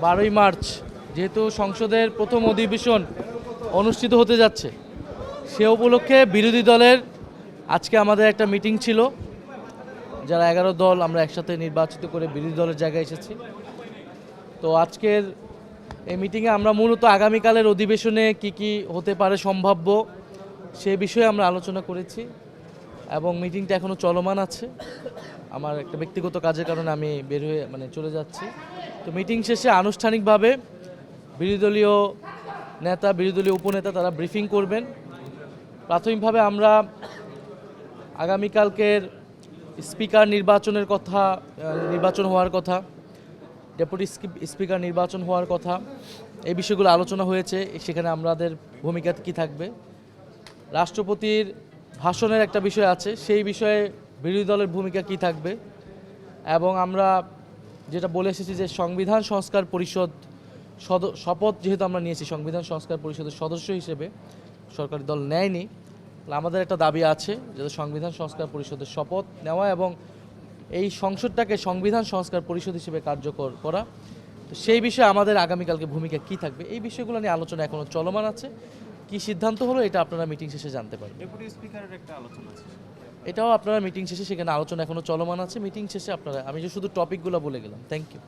12ই March যেহেতু সংসদের প্রথম অধিবেশন অনুষ্ঠিত হতে যাচ্ছে, সে উপলক্ষে বিরোধী দলের আজকে আমাদের একটা মিটিং ছিল। যারা 11 দল আমরা একসাথে নির্বাচিত করে বিরোধী দলের জায়গায় এসেছি। তো আজকের এই মিটিংয়ে আমরা মূলত আগামীকালের অধিবেশনে কি হতে পারে সম্ভাব্য সে বিষয়ে আমরা আলোচনা করেছি এবং মিটিংটা এখনও চলমান আছে। আমার একটা ব্যক্তিগত কাজের কারণে আমি বের হয়ে চলে যাচ্ছি। তো মিটিং শেষে আনুষ্ঠানিকভাবে বিরোধী দলীয় নেতা, বিরোধী দলীয় উপনেতা তারা ব্রিফিং করবেন। প্রাথমিকভাবে আমরা আগামীকালকের স্পিকার নির্বাচন হওয়ার কথা, ডেপুটি স্পিকার নির্বাচন হওয়ার কথা, এই বিষয়গুলো আলোচনা হয়েছে। সেখানে আমাদের ভূমিকা কী থাকবে, রাষ্ট্রপতির ভাষণের একটা বিষয় আছে, সেই বিষয়ে বিরোধী দলের ভূমিকা কী থাকবে, এবং আমরা যেটা বলে এসেছি যে সংবিধান সংস্কার পরিষদ শপথ যেহেতু আমরা নিয়েছি সংবিধান সংস্কার পরিষদের সদস্য হিসেবে, সরকারি দল নেয়নি, আমাদের একটা দাবি আছে যে সংবিধান সংস্কার পরিষদের শপথ নেওয়া এবং এই সংসদটাকে সংবিধান সংস্কার পরিষদ হিসেবে কার্যকর করা। তো সেই বিষয়ে আমাদের আগামীকালকে ভূমিকা কী থাকবে, এই বিষয়গুলো নিয়ে আলোচনা এখনও চলমান আছে। কী সিদ্ধান্ত হলো এটা আপনারা মিটিং শেষে জানতে পারবেন। ডেপুটি স্পিকারের একটা আলোচনা আছে, এটাও আপনারা মিটিং শেষে, সেখানে আলোচনা এখনও চলমান আছে। মিটিং শেষে আপনারা, আমি যে শুধু টপিকগুলো বলে গেলাম। Thank you.